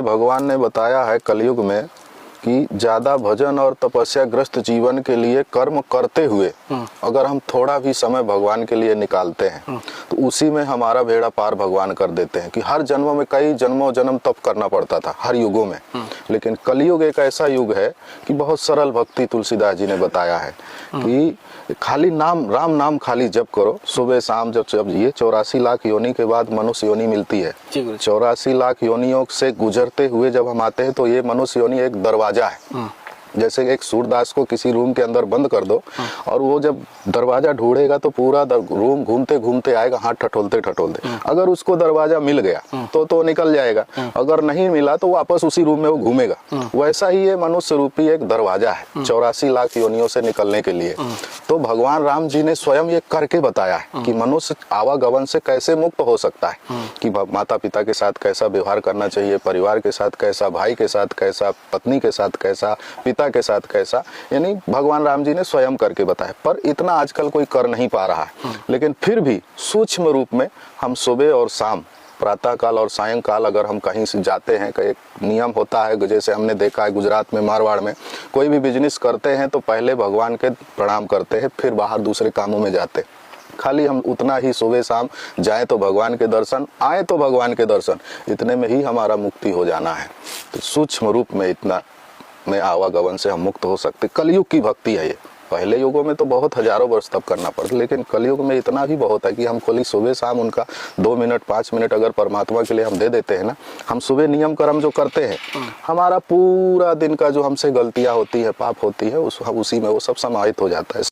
भगवान ने बताया है कलयुग में कि ज्यादा भजन और तपस्या ग्रस्त जीवन के लिए कर्म करते हुए अगर हम थोड़ा भी समय भगवान के लिए निकालते हैं तो उसी में हमारा बेड़ा पार भगवान कर देते हैं। कि हर जन्मों में कई जन्मों जन्म तप करना पड़ता था हर युगों में, लेकिन कलयुग एक ऐसा युग है कि बहुत सरल भक्ति तुलसीदास जी ने बताया है कि खाली नाम राम नाम खाली जप करो सुबह शाम। जब ये 84 लाख योनि के बाद मनुष्य योनि मिलती है, 84 लाख योनियों से गुजरते हुए जब हम आते हैं तो ये मनुष्य योनि एक दरवाजा है। जैसे एक सूरदास को किसी रूम के अंदर बंद कर दो और वो जब दरवाजा ढूंढेगा तो पूरा रूम घूमते घूमते आएगा, हाथ ठठोलते ठठोलते। अगर उसको दरवाजा मिल गया तो निकल जाएगा, अगर नहीं मिला तो वापस उसी रूम में वो घूमेगा। वैसा ही ये मनुष्य रूपी एक दरवाजा है 84 लाख योनियों से निकलने के लिए। तो भगवान राम जी ने स्वयं ये करके बताया है कि मनुष्य आवागमन से कैसे मुक्त हो सकता है, कि माता पिता के साथ कैसा व्यवहार करना चाहिए, परिवार के साथ कैसा, भाई के साथ कैसा, पत्नी के साथ कैसा, पिता के साथ कैसा, यानी भगवान राम जी ने स्वयं करके बताया। पर इतना आजकल कोई कर नहीं पा रहा है, लेकिन फिर भी सूक्ष्म रूप में हम सुबह और शाम, प्रातः काल और सायंकाल अगर हम कहीं से जाते हैं, एक नियम होता है जैसे हमने देखा है गुजरात में, मारवाड़ में, कोई भी बिजनेस करते हैं तो पहले भगवान के प्रणाम करते हैं, फिर बाहर दूसरे कामों में जाते। खाली हम उतना ही सुबह शाम जाए तो भगवान के दर्शन, आए तो भगवान के दर्शन, इतने में ही हमारा मुक्ति हो जाना है। तो सूक्ष्म रूप में इतना में आवागमन से हम मुक्त हो सकते। कलयुग की भक्ति है ये। पहले युगों में तो बहुत हजारों वर्ष तप करना पड़ता, लेकिन कलयुग में इतना भी बहुत है कि हम खाली सुबह शाम उनका 2 मिनट 5 मिनट अगर परमात्मा के लिए हम दे देते हैं ना, हम सुबह नियम कर्म जो करते हैं, हमारा पूरा दिन का जो हमसे गलतियां होती है, पाप होती है, उसी में वो सब समाहित हो जाता है।